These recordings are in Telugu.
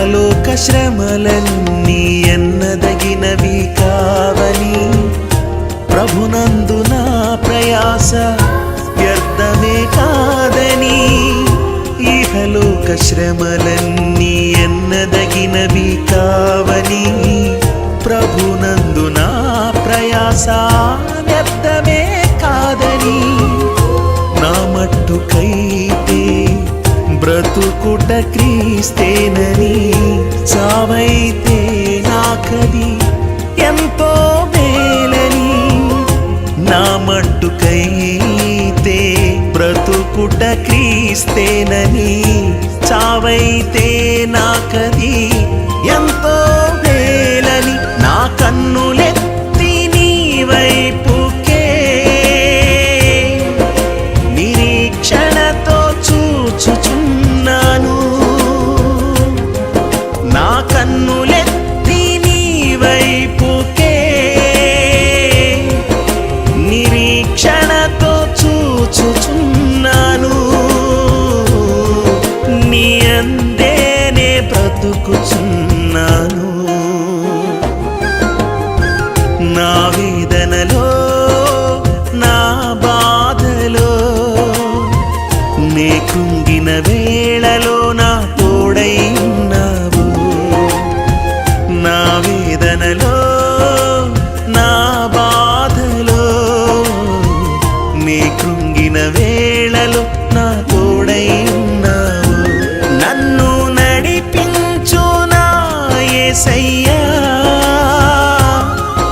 ఇహలోక శ్రమలన్నీ ఎన్నదగినవి కావని, ప్రభునందు నా ప్రయాస వ్యర్థమే కాదని. ఇహలోక శ్రమలన్నీ ఎన్నదగినవి కావని, ప్రభునందు నా ప్రయాస వ్యర్థమే కాదని. నా మట్టుకైతే బ్రతుకుట క్రీస్తేనని, చావైతే నాకది ఎంతో మేలని. నా మట్టుకైతే బ్రతుకుట క్రీస్తేనని, చావైతే నాకది ఎంతో మేలని. నా కన్నులెత్తి నీ వైపుకే నిరీక్షణతో చూచుచున్నాను. నా కన్నులెత్తి నీ వైపుకే నిరీక్షణతో చూచుచున్నాను. నీ అందేనే బ్రతుకుచున్నాను. నా వేదనలో నా బాధలో నే కృంగిన వేళలో నా తోడై ఉన్నావు. నా వేదనలో నా బాధలో నే కృంగిన వేళలో నా తోడై ఉన్నావు. నన్ను నడిపించు నా యేసయ్యా,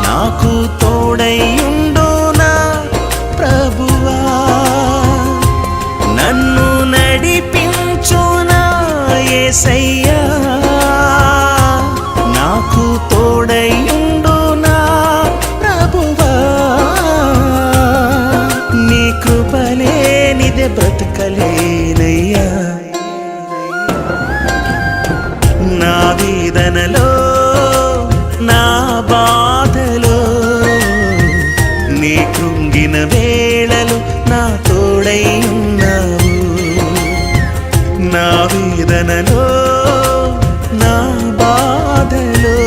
నాకు తోడైయుండు నా ప్రభువా. నన్ను నడిపించు నా యేసయ్యా, నాకు తోడైయుండు నా ప్రభువా. నీ కృపలేనిదే బ్రతకలేనయ్యా. నా వేదనలో నా బాధలో నీ కృంగిన వేళలో నా తోడై ఉన్నావు. నా వేదనలో నా బాధలో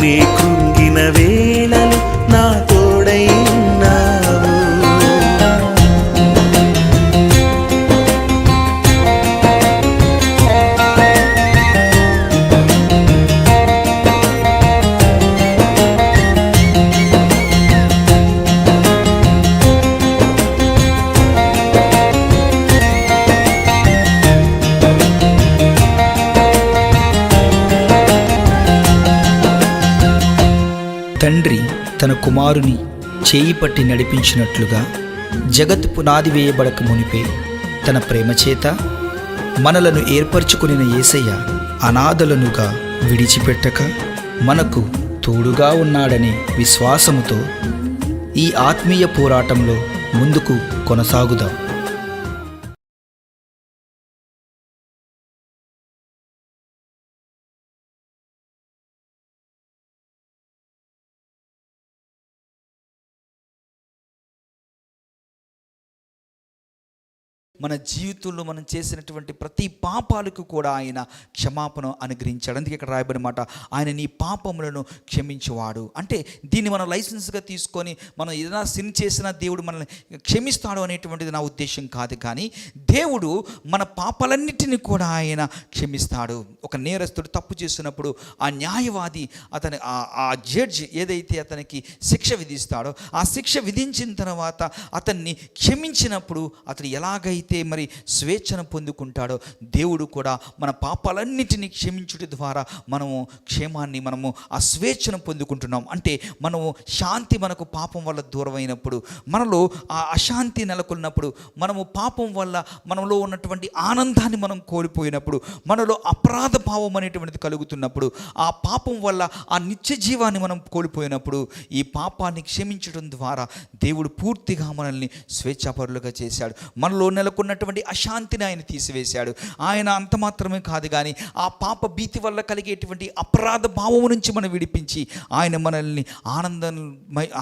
నీ కృంగిన వేళలో నా తోడై ఉన్నావు. తండ్రి తన కుమారుని చేయి పట్టి నడిపించినట్లుగా జగత్ పునాది వేయబడక మునిపే తన ప్రేమ చేత మనలను ఏర్పరచుకునిన యేసయ్య అనాథలనుగా విడిచిపెట్టక మనకు తోడుగా ఉన్నాడనే విశ్వాసముతో ఈ ఆత్మీయ పోరాటంలో ముందుకు కొనసాగుదాం. మన జీవితంలో మనం చేసినటువంటి ప్రతి పాపాలకు కూడా ఆయన క్షమాపణ అనుగ్రహించాడు. అందుకే ఇక్కడ రాయబడిన మాట, ఆయన నీ పాపములను క్షమించేవాడు. అంటే దీన్ని మనం లైసెన్స్గా తీసుకొని మనం ఏదైనా సిన్ చేసినా దేవుడు మనల్ని క్షమిస్తాడు అనేటువంటిది నా ఉద్దేశం కాదు. కానీ దేవుడు మన పాపాలన్నిటిని కూడా ఆయన క్షమిస్తాడు. ఒక నేరస్తుడు తప్పు చేసినప్పుడు ఆ న్యాయవాది అతని ఆ జడ్జి ఏదైతే అతనికి శిక్ష విధిస్తాడో ఆ శిక్ష విధించిన తర్వాత అతన్ని క్షమించినప్పుడు అతను ఎలాగైతే మరి స్వేచ్ఛను పొందుకుంటాడో దేవుడు కూడా మన పాపాలన్నిటినీ క్షమించుట ద్వారా మనము క్షేమాన్ని మనము ఆ స్వేచ్ఛను పొందుకుంటున్నాం. అంటే మనము శాంతి మనకు పాపం వల్ల దూరమైనప్పుడు, మనలో ఆ అశాంతి నెలకొన్నప్పుడు, మనము పాపం వల్ల మనలో ఉన్నటువంటి ఆనందాన్ని మనం కోల్పోయినప్పుడు, మనలో అపరాధ భావం అనేటువంటిది కలుగుతున్నప్పుడు, ఆ పాపం వల్ల ఆ నిత్య జీవాన్ని మనం కోల్పోయినప్పుడు ఈ పాపాన్ని క్షమించడం ద్వారా దేవుడు పూర్తిగా మనల్ని స్వేచ్ఛాపరులుగా చేశాడు. మనలో నెలకొన్న మనకున్నటువంటి అశాంతిని ఆయన తీసివేశాడు. ఆయన అంత మాత్రమే కాదు కానీ ఆ పాప భీతి వల్ల కలిగేటువంటి అపరాధ భావం నుంచి మనం విడిపించి ఆయన మనల్ని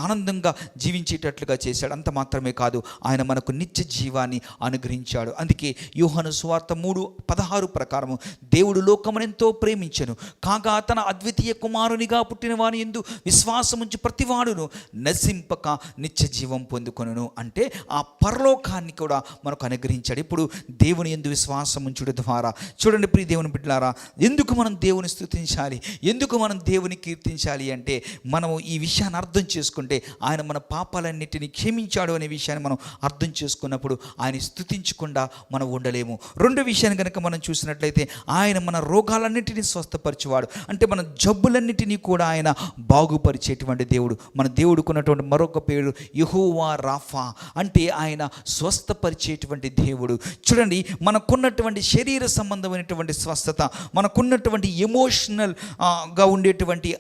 ఆనందంగా జీవించేటట్లుగా చేశాడు. అంత మాత్రమే కాదు, ఆయన మనకు నిత్య జీవాన్ని అనుగ్రహించాడు. అందుకే యోహాను సువార్త 3:16 ప్రకారము దేవుడు లోకమునెంతో ప్రేమించెను కాగా తన అద్వితీయ కుమారునిగా పుట్టిన వాని యందు విశ్వాసముంచి ప్రతివాడును నశింపక నిత్య జీవం పొందుకొనును. అంటే ఆ పరలోకాన్ని కూడా మనకు అనుగ్రహించాడు. ఇప్పుడు దేవుని యందు విశ్వాసం ఉంచుట ద్వారా చూడండి ప్రియ దేవుని బిడ్డలారా, ఎందుకు మనం దేవుని స్తుతించాలి, ఎందుకు మనం దేవుని కీర్తించాలి అంటే మనము ఈ విషయాన్ని అర్థం చేసుకుంటే ఆయన మన పాపాలన్నిటినీ క్షమించాడు అనే విషయాన్ని మనం అర్థం చేసుకున్నప్పుడు ఆయన స్తుతించకుండా మనం ఉండలేము. రెండో విషయాన్ని కనుక మనం చూసినట్లయితే ఆయన మన రోగాలన్నిటినీ స్వస్థపరిచేవాడు. అంటే మన జబ్బులన్నిటినీ కూడా ఆయన బాగుపరిచేటువంటి దేవుడు. మన దేవుడుకున్నటువంటి మరొక పేరు యెహోవా రాఫా, అంటే ఆయన స్వస్థపరిచేటువంటి దేవుడు. చూడండి, మనకున్నటువంటి శరీర సంబంధమైనటువంటి స్వస్థత, మనకున్నటువంటి ఎమోషనల్గా ఉండేటువంటి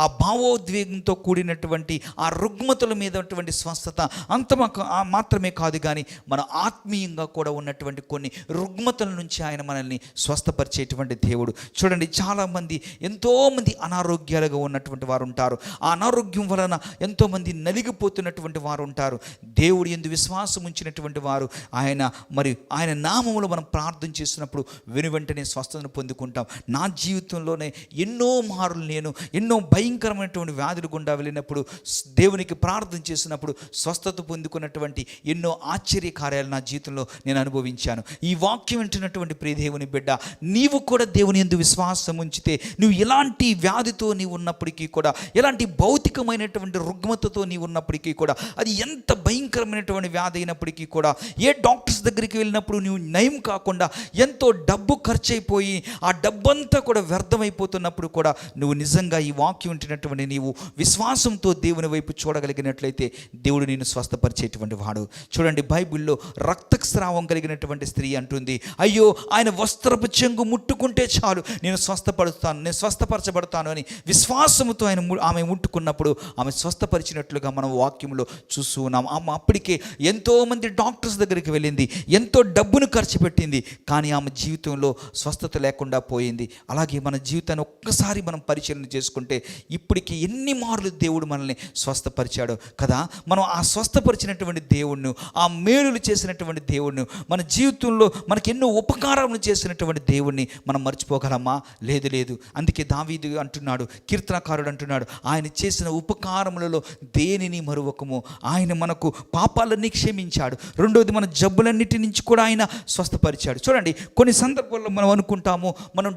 ఆ భావోద్వేగంతో కూడినటువంటి ఆ రుగ్మతల మీద ఉన్నటువంటి స్వస్థత మాత్రమే కాదు కానీ మన ఆత్మీయంగా కూడా ఉన్నటువంటి కొన్ని రుగ్మతల నుంచి ఆయన మనల్ని స్వస్థపరిచేటువంటి దేవుడు. చూడండి, చాలామంది ఎంతోమంది అనారోగ్యాలుగా ఉన్నటువంటి వారు ఉంటారు. ఆ అనారోగ్యం వలన ఎంతోమంది నలిగిపోతున్నటువంటి వారు ఉంటారు. దేవుడు యందు విశ్వాసం ఉంచినటువంటి వారు ఆయన నామములో మనం ప్రార్థన చేసినప్పుడు వెనువెంటనే స్వస్థతను పొందుకుంటాం. నా జీవితంలోనే ఎన్నో మార్లు నేను ఎన్నో భయంకరమైనటువంటి వ్యాధులు గుండా వెళ్ళినప్పుడు దేవునికి ప్రార్థన చేసినప్పుడు స్వస్థత పొందుకున్నటువంటి ఎన్నో ఆశ్చర్య కార్యాలు నా జీవితంలో నేను అనుభవించాను. ఈ వాక్యం వింటున్నటువంటి ప్రియ దేవుని బిడ్డ, నీవు కూడా దేవుని యందు విశ్వాసం ఉంచితే నువ్వు ఎలాంటి వ్యాధితో నీవు ఉన్నప్పటికీ కూడా, ఎలాంటి భౌతికమైనటువంటి రుగ్మతతో నీవు ఉన్నప్పటికీ కూడా, అది ఎంత భయంకరమైనటువంటి వ్యాధి అయినప్పటికీ కూడా, ఏ డాక్టర్స్ దగ్గరికి వెళ్ళినప్పుడు నువ్వు నయం కాకుండా ఎంతో డబ్బు ఖర్చు అయిపోయి ఆ డబ్బంతా కూడా వ్యర్థమైపోతున్నప్పుడు కూడా నువ్వు నిజంగా ఈ వాక్యం వింటున్నటువంటి నీవు విశ్వాసంతో దేవుని వైపు చూడగలిగినట్లయితే దేవుడు నిన్ను స్వస్థపరిచేటువంటి వాడు. చూడండి, బైబిల్లో రక్తస్రావం కలిగినటువంటి స్త్రీ అంటుంది, అయ్యో ఆయన వస్త్రపు చెంగు ముట్టుకుంటే చాలు నేను స్వస్థపరచబడతాను అని విశ్వాసముతో ఆమె ముట్టుకున్నప్పుడు ఆమె స్వస్థపరిచినట్లుగా మనం వాక్యంలో చూస్తూ ఉన్నాం. ఆమె అప్పటికే ఎంతోమంది డాక్టర్స్ దగ్గరికి వెళ్ళింది, ఎంతో డబ్బును ఖర్చు పెట్టింది, కానీ ఆమె జీవితంలో స్వస్థత లేకుండా పోయింది. అలాగే మన జీవితాన్ని ఒక్కసారి మనం పరిశీలన చేసుకుంటే ఇప్పటికీ ఎన్ని మార్లు దేవుడు మనల్ని స్వస్థపరిచాడు కదా. మనం ఆ స్వస్థపరిచినటువంటి దేవుణ్ణి, ఆ మేలులు చేసినటువంటి దేవుణ్ణి, మన జీవితంలో మనకి ఎన్నో ఉపకారాలను చేసినటువంటి దేవుణ్ణి మనం మర్చిపోగలమా? లేదు. అందుకే దావీదు అంటున్నాడు, కీర్తనకారుడు అంటున్నాడు, ఆయన చేసిన ఉపకారములలో దేనిని మరువకము. ఆయన మనకు పాపాలన్నీ క్షమించాడు. రెండోది, మన జబ్బులన్నిటి నుంచి కూడా ఆయన స్వస్థపరిచాడు. చూడండి, కొన్ని సందర్భాల్లో మనం అనుకుంటాము మనం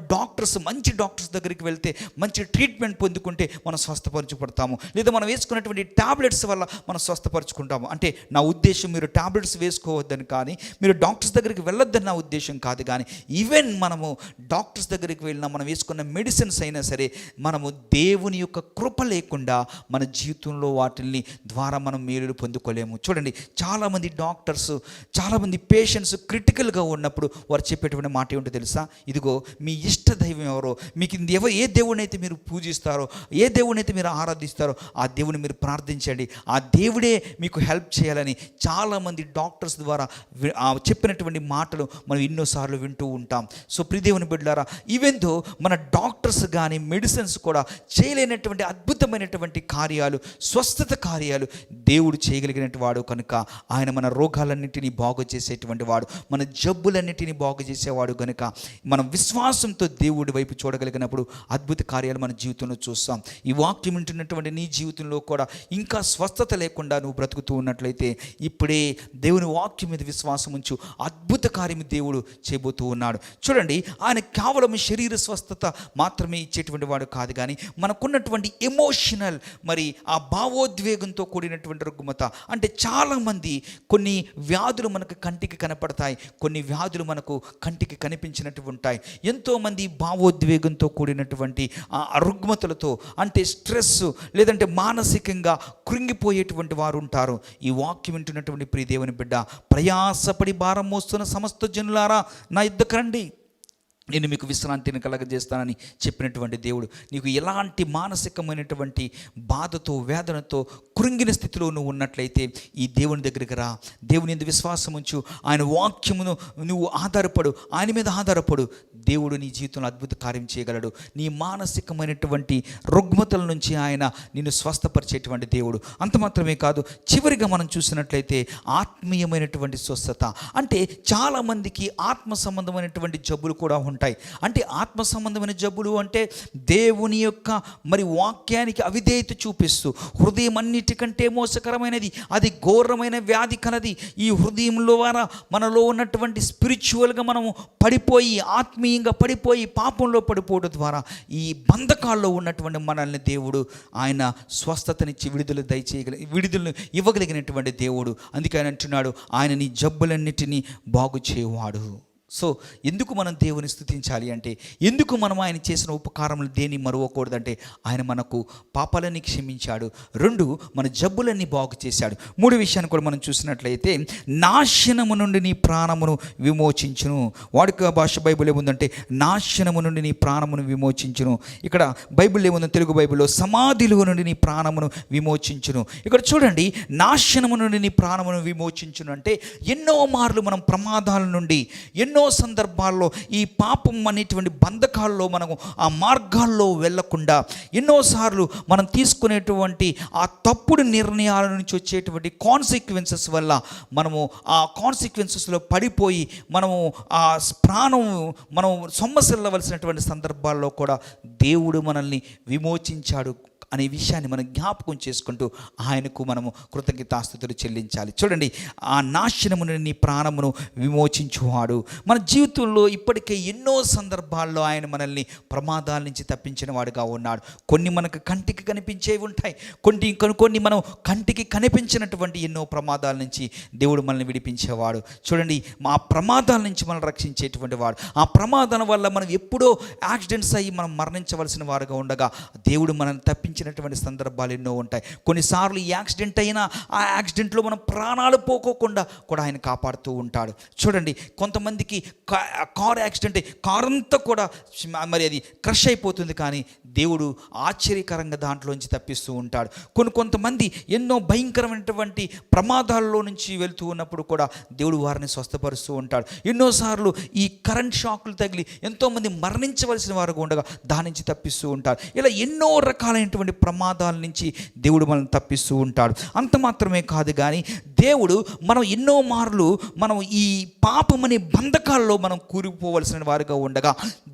మంచి డాక్టర్స్ దగ్గరికి వెళ్తే మంచి ట్రీట్మెంట్ పొందుకుంటే మనం స్వస్థపరచబడతాము, లేదా మనం వేసుకున్నటువంటి టాబ్లెట్స్ వల్ల మనం స్వస్థపరచుకుంటాము. అంటే నా ఉద్దేశం మీరు టాబ్లెట్స్ వేసుకోవద్దని కానీ, మీరు డాక్టర్స్ దగ్గరికి వెళ్ళొద్దని నా ఉద్దేశం కాదు. కానీ ఈవెన్ మనము డాక్టర్స్ దగ్గరికి వెళ్ళినా, మనం వేసుకున్న మెడిసిన్స్ అయినా సరే, మనము దేవుని యొక్క కృప లేకుండా మన జీవితంలో వాటిని ద్వారా మనం మేలులు పొందుకోలేము. చూడండి, చాలామంది డాక్టర్స్, చాలామంది పేషెంట్స్ క్రిటికల్గా ఉన్నప్పుడు వారు చెప్పేటువంటి మాట ఏమిటో తెలుసా? ఇదిగో మీ ఇష్ట దైవం ఎవరో, మీకు ఏ దేవుడినైతే మీరు పూజిస్తారో, ఏ దేవుడినైతే మీరు ఆరాధిస్తారో ఆ దేవుని మీరు ప్రార్థించండి, ఆ దేవుడే మీకు హెల్ప్ చేయాలని చాలామంది డాక్టర్స్ ద్వారా చెప్పినటువంటి మాటలు మనం ఎన్నోసార్లు వింటూ ఉంటాం. సో ప్రియదేవుని బిడ్డలారా, ఈవెన్ దో మన డాక్టర్స్ కానీ మెడిసిన్స్ కూడా చేయలేనటువంటి అద్భుతమైనటువంటి కార్యాలు, స్వస్థత కార్యాలు దేవుడు చేయగలిగినటువంటి వాడు కనుక ఆయన మన రోగాలన్నింటినీ బాగు చేసేటువంటి వాడు, మన జబ్బులన్నింటినీ బాగు చేసేవాడు కనుక మనం విశ్వాసంతో దేవుడి వైపు చూడగలిగినప్పుడు అద్భుత కార్యాలు మన జీవితంలో చూస్తాం. ఈ వాక్యం వింటున్నటువంటి నీ జీవితంలో కూడా ఇంకా స్వస్థత లేకుండా నువ్వు బ్రతుకుతూ ఉన్నట్లయితే ఇప్పుడే దేవుని వాక్యం మీద విశ్వాసం ఉంచు, అద్భుత కార్యం దేవుడు చేయబోతూ ఉన్నాడు. చూడండి, ఆయన కేవలం శరీర స్వస్థత మాత్రమే ఇచ్చేటువంటి వాడు కాదు, కానీ మనకున్నటువంటి ఎమోషనల్, ఆ భావోద్వేగంతో కూడినటువంటి రుగ్మత. అంటే చాలామంది కొన్ని వ్యాధులు మనకు కంటికి కనపడతాయి, కొన్ని వ్యాధులు మనకు కంటికి కనిపించినట్టు ఉంటాయి. ఎంతోమంది భావోద్వేగంతో కూడినటువంటి ఆ రుగ్మతలతో, అంటే స్ట్రెస్ లేదంటే మానసికంగా కృంగిపోయేటువంటి వారు ఉంటారు. ఈ వాక్యం వింటున్నటువంటి ప్రియ దేవుని బిడ్డ, ప్రయాసపడి భారం మోస్తున్న సమస్త జనులారా నా యుద్ధకు రండి, నేను మీకు విశ్రాంతిని కలగజేస్తానని చెప్పినటువంటి దేవుడు, నీకు ఎలాంటి మానసికమైనటువంటి బాధతో వేదనతో కృంగిన స్థితిలో నువ్వు ఉన్నట్లయితే ఈ దేవుని దగ్గరికి రా, దేవుని యందు విశ్వాసం ఉంచు, ఆయన వాక్యమును నువ్వు ఆధారపడు, ఆయన మీద ఆధారపడు. దేవుడు నీ జీవితంలో అద్భుత కార్యం చేయగలడు. నీ మానసికమైనటువంటి రుగ్మతల నుంచి ఆయన నిన్ను స్వస్థపరిచేటువంటి దేవుడు. అంత మాత్రమే కాదు, చివరిగా మనం చూసినట్లయితే ఆత్మీయమైనటువంటి స్వస్థత. అంటే చాలామందికి ఆత్మ సంబంధమైనటువంటి జబ్బులు కూడా ఉంటాయి. అంటే ఆత్మ సంబంధమైన జబ్బులు అంటే దేవుని యొక్క మరి వాక్యానికి అవిధేయత చూపిస్తూ, హృదయం అన్నిటికంటే మోసకరమైనది, అది ఘోరమైన వ్యాధి కలది. ఈ హృదయంలో ద్వారా మనలో ఉన్నటువంటి స్పిరిచువల్గా మనము పడిపోయి, ఆత్మీయంగా పడిపోయి, పాపంలో పడిపోవడం ద్వారా ఈ బంధకాల్లో ఉన్నటువంటి మనల్ని దేవుడు ఆయన స్వస్థతనిచ్చి విడుదలను ఇవ్వగలిగినటువంటి దేవుడు. అందుకే ఆయన అంటున్నాడు, ఆయన నీ జబ్బులన్నిటినీ బాగు చేయువాడు. సో ఎందుకు మనం దేవుని స్తుతించాలి అంటే, ఎందుకు మనం ఆయన చేసిన ఉపకారములు దేన్ని మరువకూడదంటే, ఆయన మనకు పాపాలన్నీ క్షమించాడు, 2 మన జబ్బులన్నీ బాగు చేశాడు, 3 విషయాన్ని కూడా మనం చూసినట్లయితే నాశనము నుండి నీ ప్రాణమును విమోచించును. వాడుక భాష బైబిల్ ఏముందంటే నాశనము నుండి నీ ప్రాణమును విమోచించును. ఇక్కడ బైబిల్ ఏముందో, తెలుగు బైబిల్లో సమాధిలో నుండి నీ ప్రాణమును విమోచించును. ఇక్కడ చూడండి, నాశనము నుండి నీ ప్రాణమును విమోచించును అంటే ఎన్నో మార్లు మనం ప్రమాదాల నుండి, ఎన్నో సందర్భాల్లో ఈ పాపం అనేటువంటి బంధకాల్లో మనము ఆ మార్గాల్లో వెళ్ళకుండా, ఎన్నోసార్లు మనం తీసుకునేటువంటి ఆ తప్పుడు నిర్ణయాల నుంచి వచ్చేటువంటి కాన్సిక్వెన్సెస్ వల్ల మనము ఆ కాన్సిక్వెన్సెస్లో పడిపోయి మనము ఆ ప్రాణం మనం సొమ్మసిల్లవలసినటువంటి సందర్భాల్లో కూడా దేవుడు మనల్ని విమోచించాడు అనే విషయాన్ని మనం జ్ఞాపకం చేసుకుంటూ ఆయనకు మనము కృతజ్ఞతాస్తుతులు చెల్లించాలి. చూడండి, ఆ నాశనము నుండి నీ ప్రాణమును విమోచించువాడు. మన జీవితంలో ఇప్పటికే ఎన్నో సందర్భాల్లో ఆయన మనల్ని ప్రమాదాల నుంచి తప్పించిన వాడుగా ఉన్నాడు. కొన్ని మనకు కంటికి కనిపించేవి ఉంటాయి, కొన్ని మనం కంటికి కనిపించినటువంటి ఎన్నో ప్రమాదాల నుంచి దేవుడు మనల్ని విడిపించేవాడు. చూడండి, మా ప్రమాదాల నుంచి మనం రక్షించేటువంటి వాడు. ఆ ప్రమాదాల వల్ల మనం ఎప్పుడో యాక్సిడెంట్స్ అయ్యి మనం మరణించవలసిన వారుగా ఉండగా దేవుడు మనల్ని తప్పించినటువంటి సందర్భాలు ఎన్నో ఉంటాయి. కొన్నిసార్లు ఈ యాక్సిడెంట్ అయినా ఆ యాక్సిడెంట్లో మనం ప్రాణాలు పోకోకుండా కూడా ఆయన కాపాడుతూ ఉంటాడు. చూడండి, కొంతమందికి కార్ యాక్సిడెంట్ కార్ అంతా కూడా మరి అది క్రష్ అయిపోతుంది, కానీ దేవుడు ఆశ్చర్యకరంగా దాంట్లోంచి తప్పిస్తూ ఉంటాడు. కొంతమంది ఎన్నో భయంకరమైనటువంటి ప్రమాదాల్లో నుంచి వెళ్తూ ఉన్నప్పుడు కూడా దేవుడు వారిని స్వస్థపరుస్తూ ఉంటాడు. ఎన్నోసార్లు ఈ కరెంట్ షాకులు తగిలి ఎంతోమంది మరణించవలసిన వారుగా ఉండగా దాని నుంచి తప్పిస్తూ ఉంటారు. ఇలా ఎన్నో రకాలైనటువంటి ప్రమాదాల నుంచి దేవుడు మనల్ని తప్పిస్తూ ఉంటాడు. అంత మాత్రమే కాదు, కానీ దేవుడు మనం ఎన్నో మార్లు మనం ఈ పాపమనే బంధకాల్లో మనం కూరుకుపోవలసిన వారుగా ఉండగా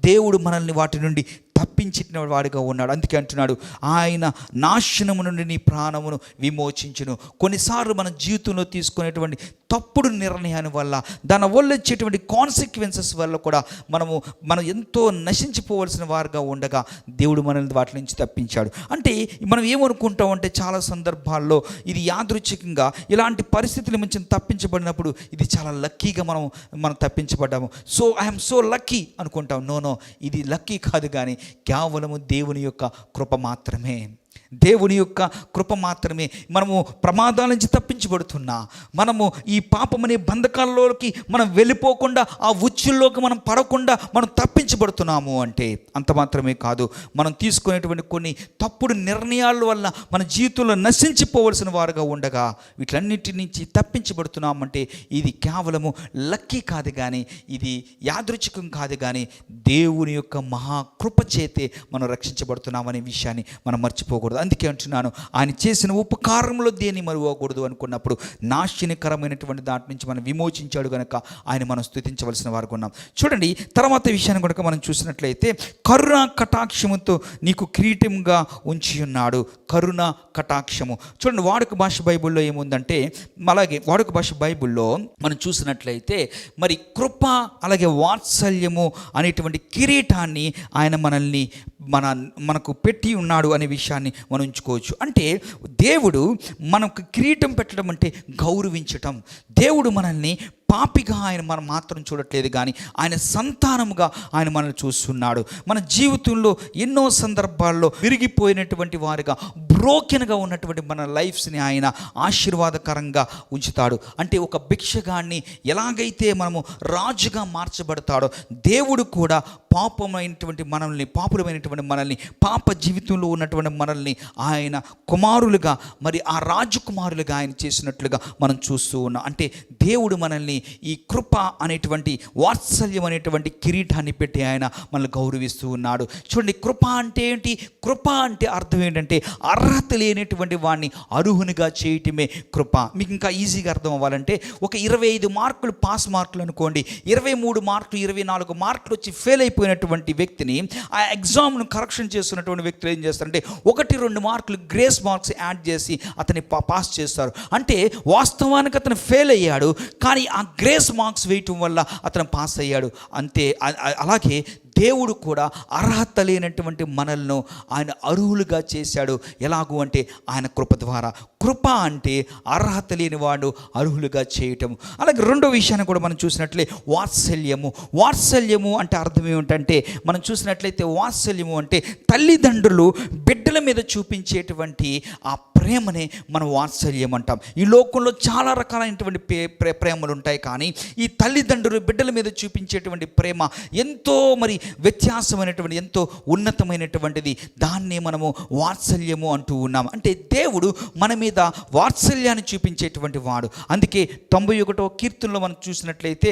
దేవుడు మనల్ని వాటి నుండి తప్పించిన వాడిగా ఉన్నాడు. అందుకే అంటున్నాడు, ఆయన నాశనము నుండి నీ ప్రాణమును విమోచించును. కొన్నిసార్లు మన జీవితంలో తీసుకునేటువంటి తప్పుడు నిర్ణయాన్ని వల్ల, దాని వల్ల వచ్చేటువంటి కాన్సిక్వెన్సెస్ వల్ల కూడా మనం ఎంతో నశించిపోవలసిన వారుగా ఉండగా దేవుడు మనల్ని వాటి నుంచి తప్పించాడు. అంటే మనం ఏమనుకుంటామంటే చాలా సందర్భాల్లో ఇది యాదృచ్ఛికంగా ఇలాంటి పరిస్థితుల నుంచి తప్పించబడినప్పుడు ఇది చాలా లక్కీగా మనం తప్పించబడ్డాము, సో ఐఎమ్ సో లక్కీ అనుకుంటాం. నో, ఇది లక్కీ కాదు, కానీ కేవలము దేవుని యొక్క కృప మాత్రమే. దేవుని యొక్క కృప మాత్రమే. మనము ప్రమాదాల నుంచి తప్పించబడుతున్నా, మనము ఈ పాపమనే బంధకాల్లోకి మనం వెళ్ళిపోకుండా, ఆ ఉచ్చుల్లోకి మనం పడకుండా మనం తప్పించబడుతున్నాము అంటే అంత మాత్రమే కాదు, మనం తీసుకునేటువంటి కొన్ని తప్పుడు నిర్ణయాల వల్ల మన జీవితంలో నశించిపోవలసిన వారుగా ఉండగా వీటన్నిటి నుంచి తప్పించబడుతున్నామంటే ఇది కేవలము లక్కీ కాదు, కానీ ఇది యాదృచ్ఛికం కాదు, కానీ దేవుని యొక్క మహాకృప చేతే మనం రక్షించబడుతున్నామనే విషయాన్ని మనం మర్చిపోకూడదు. అందుకే అంటున్నాను, ఆయన చేసిన ఉపకారంలో దేన్ని మరువకూడదు అనుకున్నప్పుడు నాశనకరమైనటువంటి దాటి నుంచి మనం విమోచించాడు కనుక ఆయన మనం స్తుతించవలసిన వారుగా ఉన్నాం. చూడండి, తర్వాత విషయాన్ని కనుక మనం చూసినట్లయితే కరుణ కటాక్షముతో నీకు కిరీటంగా ఉంచి ఉన్నాడు. కరుణ కటాక్షము. చూడండి, వాడుక భాష బైబిల్లో ఏముందంటే, అలాగే వాడుక భాష బైబిల్లో మనం చూసినట్లయితే మరి కృప అలాగే వాత్సల్యము అనేటువంటి కిరీటాన్ని ఆయన మనకు పెట్టి ఉన్నాడు అనే విషయాన్ని మనం ఉంచుకోవచ్చు. అంటే దేవుడు మనకు కిరీటం పెట్టడం అంటే గౌరవించటం. దేవుడు మనల్ని పాపిగా ఆయన మనం మాత్రం చూడట్లేదు, కానీ ఆయన సంతానముగా ఆయన మనల్ని చూస్తున్నాడు. మన జీవితంలో ఎన్నో సందర్భాల్లో విరిగిపోయినటువంటి వారుగా, బ్రోకెన్గా ఉన్నటువంటి మన లైఫ్స్ని ఆయన ఆశీర్వాదకరంగా ఉంచుతాడు. అంటే ఒక భిక్షగాన్ని ఎలాగైతే మనము రాజుగా మార్చబడతాడో, దేవుడు కూడా పాపులమైనటువంటి మనల్ని పాప జీవితంలో ఉన్నటువంటి మనల్ని ఆయన కుమారులుగా, మరి ఆ రాజకుమారులుగా ఆయన చేసినట్లుగా మనం చూస్తూ ఉన్నాం. అంటే దేవుడు మనల్ని ఈ కృప అనేటువంటి, వాత్సల్యం అనేటువంటి కిరీటాన్ని పెట్టి ఆయన మనల్ని గౌరవిస్తూ ఉన్నాడు. చూడండి, కృప అంటే ఏంటి? కృప అంటే అర్థం ఏంటంటే అర్హత లేనటువంటి వాడిని అర్హునిగా చేయటమే కృప. మీకు ఇంకా ఈజీగా అర్థం అవ్వాలంటే, ఒక 25 మార్కులు పాస్ మార్కులు అనుకోండి, 23 మార్కులు 24 మార్కులు వచ్చి ఫెయిల్ అయిపోయినటువంటి వ్యక్తిని ఆ ఎగ్జామ్ను కరెక్షన్ చేస్తున్నటువంటి వ్యక్తులు ఏం చేస్తారంటే 1-2 మార్కులు గ్రేస్ మార్క్స్ యాడ్ చేసి అతన్ని పాస్ చేస్తారు. అంటే వాస్తవానికి అతను ఫెయిల్ అయ్యాడు, కానీ ఆ గ్రేస్ మార్క్స్ వేయటం వల్ల అతను పాస్ అయ్యాడు. అంతే. అలాగే దేవుడు కూడా అర్హత లేనటువంటి మనల్ని ఆయన అర్హులుగా చేశాడు. ఎలాగూ అంటే ఆయన కృప ద్వారా. కృప అంటే అర్హత లేని వాడు అర్హులుగా చేయటం. అలాగే రెండో విషయాన్ని కూడా మనం చూసినట్లే వాత్సల్యము అంటే అర్థం ఏమిటంటే, మనం చూసినట్లయితే వాత్సల్యము అంటే తల్లిదండ్రులు బిడ్డల మీద చూపించేటువంటి ఆ ప్రేమనే మనం వాత్సల్యం అంటాం. ఈ లోకంలో చాలా రకాలైనటువంటి ప్రేమలు ఉంటాయి, కానీ ఈ తల్లిదండ్రులు బిడ్డల మీద చూపించేటువంటి ప్రేమ ఎంతో మరి వ్యత్యాసమైనటువంటి, ఎంతో ఉన్నతమైనటువంటిది. దాన్నే మనము వాత్సల్యము అంటూ ఉన్నాం. అంటే దేవుడు మన మీద వాత్సల్యాన్ని చూపించేటువంటి వాడు. అందుకే 91వ కీర్తనలో మనం చూసినట్లయితే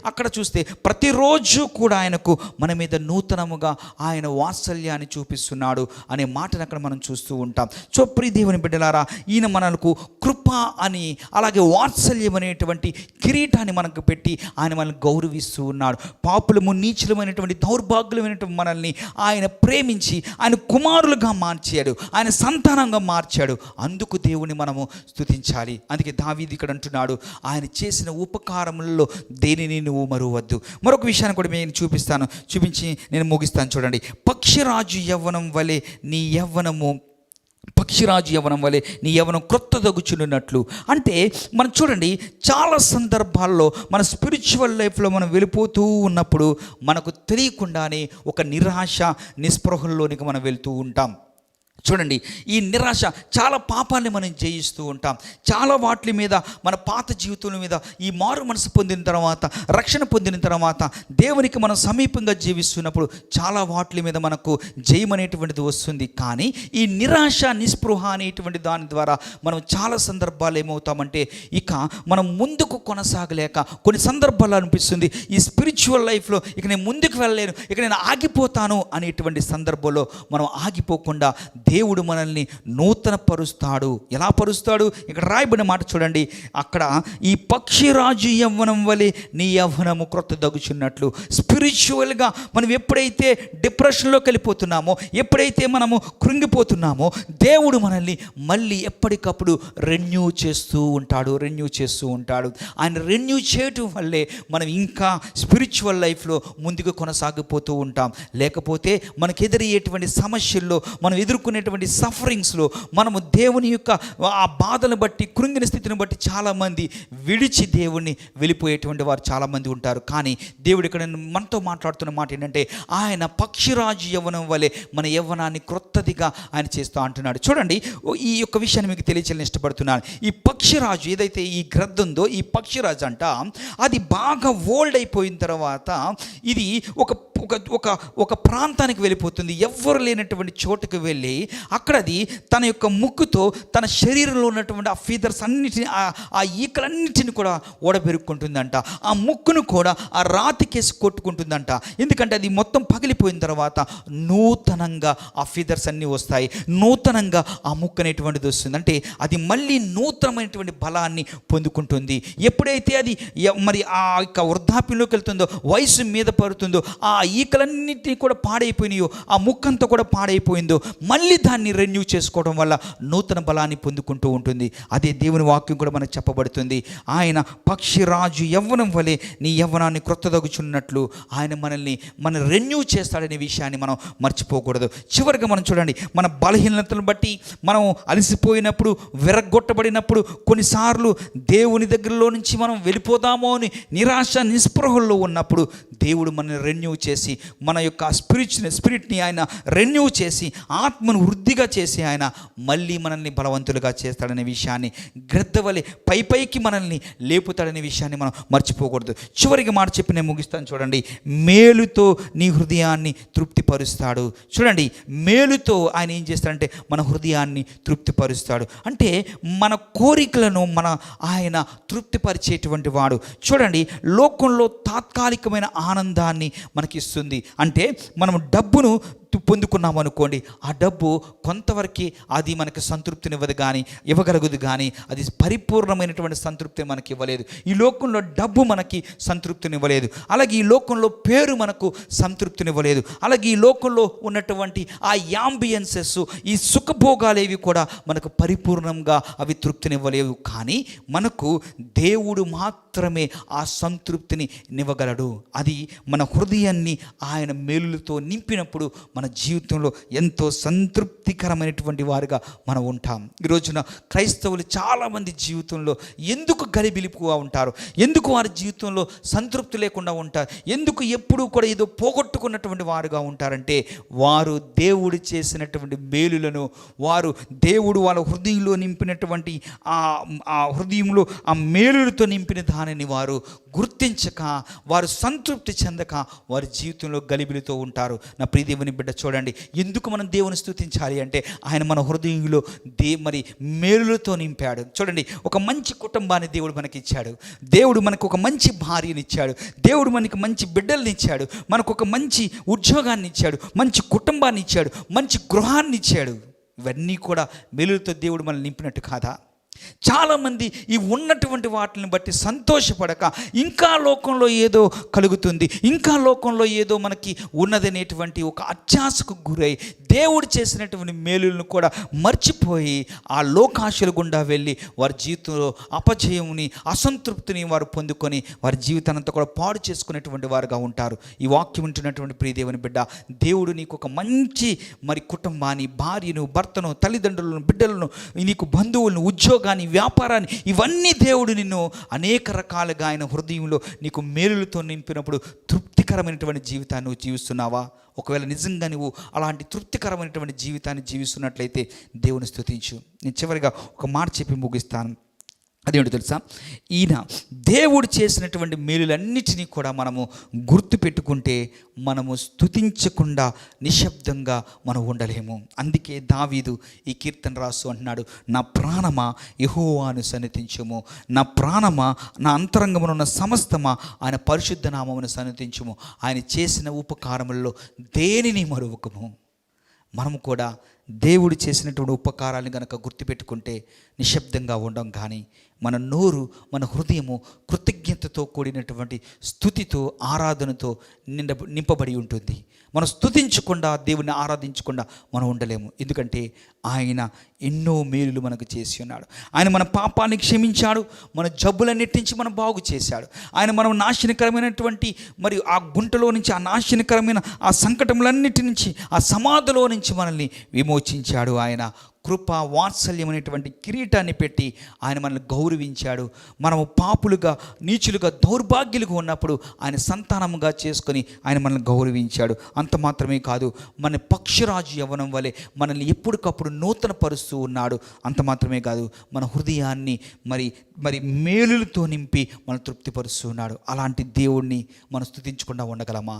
అక్కడ చూస్తే ప్రతిరోజు కూడా ఆయనకు మన మీద నూతనముగా ఆయన వాత్సల్యాన్ని చూపిస్తున్నాడు అనే మాటను అక్కడ మనం చూస్తూ ఉంటాం. సో ప్రియ దేవుని బిడ్డలారా, ఈయన మనకు కృప అని, అలాగే వాత్సల్యం అనేటువంటి కిరీటాన్ని మనకు పెట్టి ఆయన మనల్ని గౌరవిస్తూ ఉన్నాడు. పాపులము, నీచులమైనటువంటి, దౌర్భాగ్యమైనటువంటి మనల్ని ఆయన ప్రేమించి ఆయన కుమారులుగా మార్చాడు, ఆయన సంతానంగా మార్చాడు. అందుకు దేవుని మనము స్తుతించాలి. అందుకే దావీదు ఇక్కడ అంటున్నాడు, ఆయన చేసిన ఉపకారములలో దేనిని నువ్వు మరువద్దు. మరొక విషయాన్ని కూడా నేను చూపించి నేను ముగిస్తాను. చూడండి, పక్షిరాజు యవ్వనం వలె నీ యవ్వనం క్రొత్త దగుచున్నట్లు. అంటే మనం చూడండి, చాలా సందర్భాల్లో మన స్పిరిచువల్ లైఫ్లో మనం వెళ్ళిపోతూ ఉన్నప్పుడు మనకు తెలియకుండానే ఒక నిరాశ, నిస్పృహల్లోనికి మనం వెళ్తూ ఉంటాం. చూడండి, ఈ నిరాశ, చాలా పాపాన్ని మనం జయిస్తూ ఉంటాం. చాలా వాటి మీద, మన పాత జీవితం మీద, ఈ మారు మనసు పొందిన తర్వాత, రక్షణ పొందిన తర్వాత, దేవునికి మనం సమీపంగా జీవిస్తున్నప్పుడు చాలా వాటి మీద మనకు జయం అనేటువంటిది వస్తుంది. కానీ ఈ నిరాశ, నిస్పృహ అనేటువంటి దాని ద్వారా మనం చాలా సందర్భాలు ఏమవుతామంటే, ఇక మనం ముందుకు కొనసాగలేక కొన్ని సందర్భాలు అనిపిస్తుంది, ఈ స్పిరిచువల్ లైఫ్లో ఇక నేను ముందుకు వెళ్ళలేను, ఇక నేను ఆగిపోతాను అనేటువంటి సందర్భంలో మనం ఆగిపోకుండా దేవుడు మనల్ని నూతన పరుస్తాడు. ఎలా పరుస్తాడు? ఇక్కడ రాయబడిన మాట చూడండి. అక్కడ ఈ పక్షిరాజు యవ్వనం వలె నీ యవ్వనము క్రొత్త దగుచున్నట్లు. స్పిరిచువల్గా మనం ఎప్పుడైతే డిప్రెషన్లోకి వెళ్ళిపోతున్నామో, ఎప్పుడైతే మనము కృంగిపోతున్నామో, దేవుడు మనల్ని మళ్ళీ ఎప్పటికప్పుడు రెన్యూ చేస్తూ ఉంటాడు. ఆయన రెన్యూ చేయటం వల్లే మనం ఇంకా స్పిరిచువల్ లైఫ్లో ముందుకు కొనసాగిపోతూ ఉంటాం. లేకపోతే మనకు ఎదురయ్యేటువంటి సమస్యల్లో, మనం ఎదుర్కొనేటువంటి సఫరింగ్స్లో మనము దేవుని యొక్క ఆ బాధను బట్టి, కృంగిన స్థితిని బట్టి చాలామంది విడిచి దేవుణ్ణి వెళ్ళిపోయేటువంటి వారు చాలామంది ఉంటారు. కానీ దేవుడు ఇక్కడ మనతో మాట్లాడుతున్న మాట ఏంటంటే, ఆయన పక్షిరాజు యవ్వనం వలె మన యవ్వనాన్ని క్రొత్తదిగా ఆయన చేస్తూ అంటున్నాడు. చూడండి, ఈ యొక్క విషయాన్ని మీకు తెలియచేయాలని ఇష్టపడుతున్నాను. ఈ పక్షిరాజు ఏదైతే ఈ గ్రద్ద ఉందో, ఈ పక్షిరాజు అంట, అది బాగా ఓల్డ్ అయిపోయిన తర్వాత ఇది ఒక ప్రాంతానికి వెళ్ళిపోతుంది. ఎవ్వరు లేనటువంటి చోటుకు వెళ్ళి అక్కడ అది తన యొక్క ముక్కుతో తన శరీరంలో ఉన్నటువంటి ఆ ఫీదర్స్ అన్నిటిని, ఆ ఈకలన్నిటిని కూడా ఓడబెరుక్కుంటుందంట. ఆ ముక్కును కూడా ఆ రాతికేసి కొట్టుకుంటుందంట. ఎందుకంటే అది మొత్తం పగిలిపోయిన తర్వాత నూతనంగా ఆ ఫీదర్స్ అన్నీ వస్తాయి, నూతనంగా ఆ ముక్కు అనేటువంటిది వస్తుంది. అంటే అది మళ్ళీ నూతనమైనటువంటి బలాన్ని పొందుకుంటుంది. ఎప్పుడైతే అది మరి ఆ యొక్క వృద్ధాప్యంలోకి వెళ్తుందో, వయసు మీద పడుతుందో, ఆ ఈకలన్నిటినీ కూడా పాడైపోయినాయో, ఆ ముక్కంతా కూడా పాడైపోయిందో, మళ్ళీ దాన్ని రెన్యూ చేసుకోవడం వల్ల నూతన బలాన్ని పొందుకుంటూ ఉంటుంది. అదే దేవుని వాక్యం కూడా మనకు చెప్పబడుతుంది. ఆయన పక్షిరాజు యవ్వనం వలె నీ యవ్వనాన్ని క్రొత్తదగుచున్నట్లు ఆయన మన రెన్యూ చేస్తాడనే విషయాన్ని మనం మర్చిపోకూడదు. చివరిగా మనం చూడండి, మన బలహీనతలను బట్టి మనం అలసిపోయినప్పుడు, విరగొట్టబడినప్పుడు, కొన్నిసార్లు దేవుని దగ్గరలో నుంచి మనం వెళ్ళిపోదామో అని నిరాశ, నిస్పృహల్లో ఉన్నప్పుడు దేవుడు మనల్ని రెన్యూ చేస్తాడు. చేసి మన యొక్క స్పిరిట్ని ఆయన రెన్యూ చేసి ఆత్మను వృద్ధిగా చేసి ఆయన మళ్ళీ మనల్ని బలవంతులుగా చేస్తాడనే విషయాన్ని, గ్రద్దవలే పైకి మనల్ని లేపుతాడనే విషయాన్ని మనం మర్చిపోకూడదు. చివరికి మాట చెప్పి నేను ముగిస్తాను చూడండి. మేలుతో నీ హృదయాన్ని తృప్తిపరుస్తాడు. చూడండి, మేలుతో ఆయన ఏం చేస్తాడంటే మన హృదయాన్ని తృప్తిపరుస్తాడు. అంటే మన కోరికలను ఆయన తృప్తిపరిచేటువంటి వాడు. చూడండి, లోకంలో తాత్కాలికమైన ఆనందాన్ని మనకిస్తుంది. అంటే మనం డబ్బును పొందుకున్నాం అనుకోండి, ఆ డబ్బు కొంతవరకు అది మనకు సంతృప్తినివ్వదు కానీ ఇవ్వగలగదు కానీ అది పరిపూర్ణమైనటువంటి సంతృప్తిని మనకి ఇవ్వలేదు. ఈ లోకంలో డబ్బు మనకి సంతృప్తినివ్వలేదు. అలాగే ఈ లోకంలో పేరు మనకు సంతృప్తినివ్వలేదు. అలాగే ఈ లోకంలో ఉన్నటువంటి ఆ యాంబియన్సెస్, ఈ సుఖభోగాలేవి కూడా మనకు పరిపూర్ణంగా అవి తృప్తినివ్వలేవు. కానీ మనకు దేవుడు మాత్రమే ఆ సంతృప్తిని నివ్వగలడు. అది మన హృదయాన్ని ఆయన మేలులతో నింపినప్పుడు మన జీవితంలో ఎంతో సంతృప్తికరమైనటువంటి వారుగా మనం ఉంటాం. ఈ రోజున క్రైస్తవులు చాలామంది జీవితంలో ఎందుకు గలిబిలిపుగా ఉంటారు, ఎందుకు వారి జీవితంలో సంతృప్తి లేకుండా ఉంటారు, ఎందుకు ఎప్పుడూ కూడా ఏదో పోగొట్టుకున్నటువంటి వారుగా ఉంటారంటే వారు దేవుడు చేసినటువంటి మేలులను, వారు దేవుడు వాళ్ళ హృదయంలో నింపినటువంటి ఆ హృదయంలో ఆ మేలులతో నింపిన దానిని వారు గుర్తించక, వారు సంతృప్తి చెందక వారి జీవితంలో గలిబిలితో ఉంటారు. నా ప్రియ దేవుని బిడ్డ, చూడండి, ఎందుకు మనం దేవుని స్తుతించాలి అంటే ఆయన మన హృదయంలో మరి మేలులతో నింపాడు. చూడండి, ఒక మంచి కుటుంబాన్ని దేవుడు మనకి ఇచ్చాడు. దేవుడు మనకు ఒక మంచి భార్యని ఇచ్చాడు. దేవుడు మనకి మంచి బిడ్డల్ని ఇచ్చాడు. మనకు ఒక మంచి ఉద్యోగాన్ని ఇచ్చాడు. మంచి కుటుంబాన్ని ఇచ్చాడు. మంచి గృహాన్ని ఇచ్చాడు. ఇవన్నీ కూడా మేలులతో దేవుడు మనల్ని నింపినట్టు కాదా? చాలామంది ఈ ఉన్నటువంటి వాటిని బట్టి సంతోషపడక ఇంకా లోకంలో ఏదో కలుగుతుంది, ఇంకా లోకంలో ఏదో మనకి ఉన్నదనేటువంటి ఒక అత్యాశకు గురై దేవుడు చేసినటువంటి మేలులను కూడా మర్చిపోయి ఆ లోకాశల గుండా వెళ్ళి వారి జీవితంలో అపజయముని, అసంతృప్తిని వారు పొందుకొని వారి జీవితానంతా కూడా పాడు చేసుకునేటువంటి వారుగా ఉంటారు. ఈ వాక్యం ఉంటున్నటువంటి ప్రియదేవుని బిడ్డ, దేవుడు నీకు ఒక మంచి మరి కుటుంబాన్ని, భార్యను, భర్తను, తల్లిదండ్రులను, బిడ్డలను, నీకు బంధువులను, ఉద్యోగాన్ని, వ్యాపారాన్ని, ఇవన్నీ దేవుడు నిన్ను అనేక రకాలుగా ఆయన హృదయంలో నీకు మేలులతో నింపినప్పుడు తృప్తికరమైనటువంటి జీవితాన్ని నువ్వు జీవిస్తున్నావా? ఒకవేళ నిజంగా నువ్వు అలాంటి తృప్తికరమైనటువంటి జీవితాన్ని జీవిస్తున్నట్లయితే దేవుని స్తుతించు. నేను చివరిగా ఒక మాట చెప్పి ముగిస్తాను. అదేంటో తెలుసా? ఈయన దేవుడు చేసినటువంటి మేలులన్నిటినీ కూడా మనము గుర్తుపెట్టుకుంటే మనము స్తుతించకుండా నిశ్శబ్దంగా మనం ఉండలేము. అందుకే దావీదు ఈ కీర్తన రాస్తూ అంటున్నాడు, నా ప్రాణమా యెహోవాను సన్నిధించుము, నా ప్రాణమా నా అంతరంగమునున్న సమస్తమా ఆయన పరిశుద్ధ నామమును సన్నిధించుము, ఆయన చేసిన ఉపకారములలో దేనిని మరువకము. మనము కూడా దేవుడు చేసినటువంటి ఉపకారాలను కనుక గుర్తుపెట్టుకుంటే నిశ్శబ్దంగా ఉండం. కానీ మన నోరు, మన హృదయము కృతజ్ఞతతో కూడినటువంటి స్తుతితో, ఆరాధనతో నింపబడి ఉంటుంది. మనం స్తుతించకుండా, దేవుని ఆరాధించకుండా మనం ఉండలేము. ఎందుకంటే ఆయన ఎన్నో మేలులు మనకు చేసి ఉన్నాడు. ఆయన మన పాపాన్ని క్షమించాడు, మన జబ్బులన్నిటి నుంచి మనం బాగు చేశాడు. ఆయన మనం నాశనకరమైనటువంటి మరి ఆ గుంటలో నుంచి, ఆ నాశనకరమైన ఆ సంకటములన్నిటి నుంచి, ఆ సమాధిలో నుంచి మనల్ని విమోచించాడు. ఆయన కృప, వాత్సల్యం అనేటువంటి కిరీటాన్ని పెట్టి ఆయన మనల్ని గౌరవించాడు. మనము పాపులుగా, నీచులుగా, దౌర్భాగ్యులుగా ఉన్నప్పుడు ఆయన సంతానముగా చేసుకొని ఆయన మనల్ని గౌరవించాడు. అంత మాత్రమే కాదు, మన పక్షిరాజు యవ్వనం వలె మనల్ని ఎప్పటికప్పుడు నూతన పరుస్తూ ఉన్నాడు. అంత మాత్రమే కాదు, మన హృదయాన్ని మరి మేలులతో నింపి మనం తృప్తిపరుస్తూ ఉన్నాడు. అలాంటి దేవుణ్ణి మనం స్తుతించకుండా ఉండగలమా?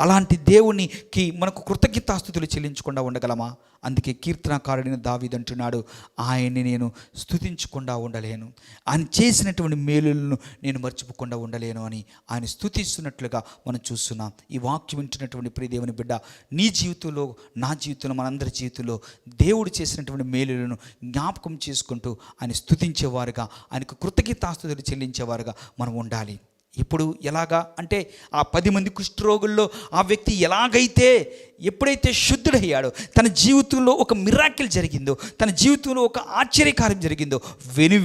అలాంటి దేవునికి మనకు కృతజ్ఞతాస్తుతులు చెల్లించకుండా ఉండగలమా? అందుకే కీర్తనకారుడైన దావీదు అంటున్నాడు, ఆయన్ని నేను స్తుతించకుండా ఉండలేను, ఆయన చేసినటువంటి మేలులను నేను మర్చిపోకుండా ఉండలేను అని ఆయన స్తుతిస్తున్నట్లుగా మనం చూస్తున్నాం. ఈ వాక్యం వింటున్నటువంటి ప్రియ దేవుని బిడ్డ, నీ జీవితంలో, నా జీవితంలో, మనందరి జీవితంలో దేవుడు చేసినటువంటి మేలులను జ్ఞాపకం చేసుకుంటూ ఆయన స్తుతించేవారుగా, ఆయనకు కృతజ్ఞతాస్తుతులు చెల్లించేవారుగా మనం ఉండాలి. ఇప్పుడు ఎలాగా అంటే, ఆ 10 మంది కుష్ఠరోగుల్లో ఆ వ్యక్తి ఎలాగైతే ఎప్పుడైతే శుద్ధుడయ్యాడో, తన జీవితంలో ఒక మిరాకిల్ జరిగిందో, తన జీవితంలో ఒక ఆశ్చర్యకార్యం జరిగిందో,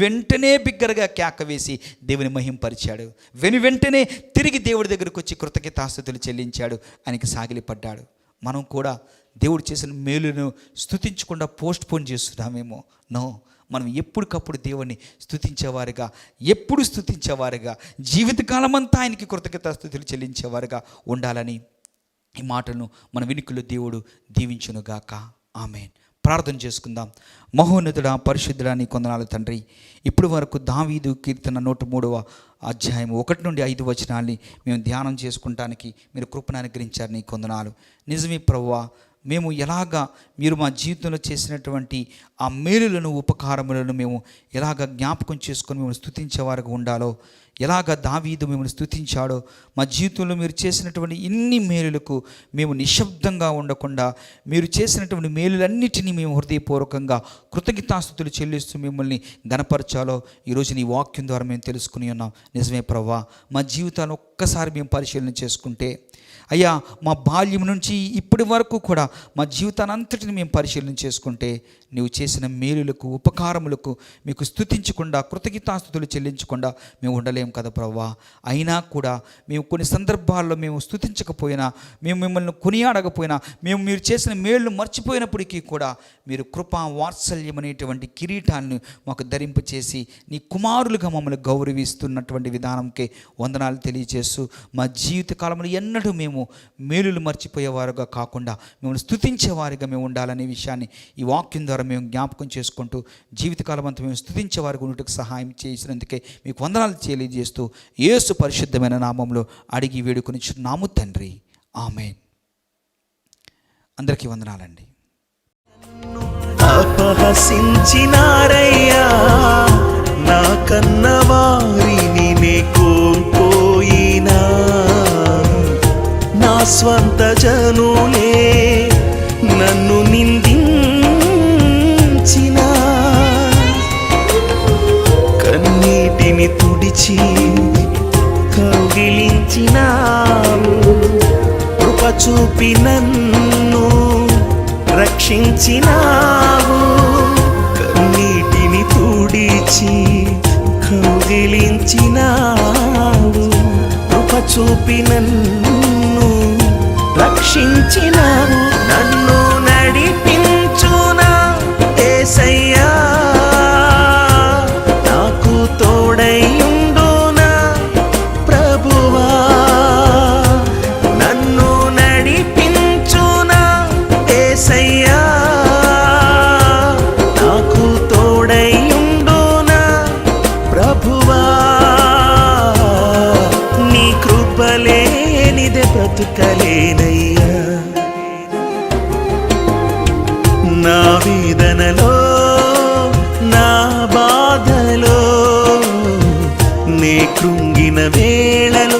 వెంటనే బిగ్గరగా కేక వేసి దేవుని మహింపరిచాడు. వెంటనే తిరిగి దేవుడి దగ్గరకు వచ్చి కృతజ్ఞతాస్తుతులు చెల్లించాడు, ఆయనకి సాగిలిపడ్డాడు. మనం కూడా దేవుడు చేసిన మేలును స్తుతించకుండా పోస్ట్పోన్ చేస్తున్నామేమో. నో, మనం ఎప్పటికప్పుడు దేవుణ్ణి స్తుతించేవారుగా, ఎప్పుడు స్తుతించేవారుగా, జీవితకాలం అంతా ఆయనకి కృతజ్ఞతాస్తుతులు చెల్లించేవారుగా ఉండాలని ఈ మాటలను మన వినికిలో దేవుడు దీవించునుగాక. ఆమేన్. ప్రార్థన చేసుకుందాం. మహోన్నతుడా, పరిశుద్ధుడా, నీ కొందనాలు తండ్రి. ఇప్పుడు వరకు దావీదు కీర్తన 103వ అధ్యాయం 1 నుండి 5 వచనాల్ని మేము ధ్యానం చేసుకుంటానికి మీరు కృపను అనుగ్రహించారు. నీ కొందనాలు. నిజమే ప్రభువా, మేము ఎలాగా మీరు మా జీవితంలో చేసినటువంటి ఆ మేలులను, ఉపకారములను మేము ఎలాగ జ్ఞాపకం చేసుకొని మేము స్తుతించేవారుగా ఉండాలో, ఎలాగ దావీదు మిమ్మల్ని స్తుతించాడో, మా జీవితంలో మీరు చేసినటువంటి ఇన్ని మేలులకు మేము నిశ్శబ్దంగా ఉండకుండా మీరు చేసినటువంటి మేలులన్నిటినీ మేము హృదయపూర్వకంగా కృతజ్ఞతాస్తుతులు చెల్లిస్తూ మిమ్మల్ని గణపరచాలో ఈరోజు నీ వాక్యం ద్వారా మేము తెలుసుకుని ఉన్నాం. నిజమే ప్రభువా, మా జీవితాన్ని ఒక్కసారి మేము పరిశీలన చేసుకుంటే అయ్యా, మా బాల్యం నుంచి ఇప్పటి వరకు కూడా మా జీవితాన్ని అంతటిని మేము పరిశీలన చేసుకుంటే నీవు చేసిన మేలులకు, ఉపకారములకు మీకు స్తుతించకుండా, కృతజ్ఞతాస్తుతులు చెల్లించకుండా మేము ఉండలేము కదా ప్రభువా. అయినా కూడా మేము కొన్ని సందర్భాల్లో మేము స్తుతించకపోయినా, మేము మిమ్మల్ని కొనియాడకపోయినా, మేము మీరు చేసిన మేళ్ళు మర్చిపోయినప్పటికీ కూడా మీరు కృపా వాత్సల్యం అనేటువంటి కిరీటాన్ని మాకు ధరింపచేసి నీ కుమారులుగా మమ్మల్ని గౌరవిస్తున్నటువంటి విధానంకే వందనాలు తెలియజేస్తూ మా జీవిత కాలంలో ఎన్నడూ మేము మేలులు మర్చిపోయేవారుగా కాకుండా మిమ్మల్ని స్తుతించేవారిగా మేము ఉండాలనే విషయాన్ని ఈ వాక్యం ద్వారా మేము జ్ఞాపకం చేసుకుంటూ జీవితకాలం అంతా మేము స్తుతించేవారికి ఉన్నట్టుకు సహాయం చేసినందుకే మీకు వందనాలు తెలియజేస్తూ యేసు పరిశుద్ధమైన నామంలో అడిగి వేడుకొనిచున్నాము తండ్రి. ఆమేన్. అందరికీ వందనాలండి. అపహసించినారయ్యా నా కన్నవారిని నే కోల్పోయినా, నా స్వంత జనులే నన్ను నిందించిన, కన్నీటిని తుడిచి కౌగిలించినావు, కృప చూపి నన్ను రక్షించినావు, కన్నీటిని తుడిచి కౌగిలించినావు, కృప చూపి నన్ను రక్షించినావు, నన్ను నడిపించునా యేసయ్యా, నాకు తోడైయుండునా ప్రభువా, నన్ను నడిపించునా యేసయ్యా, నాకు తోడైయుండునా ప్రభువా, నీ కృపలేనిదే బ్రతుకలేనయ్యా, నా వేదనలో నా బాధలో నే కృంగిన వేళలో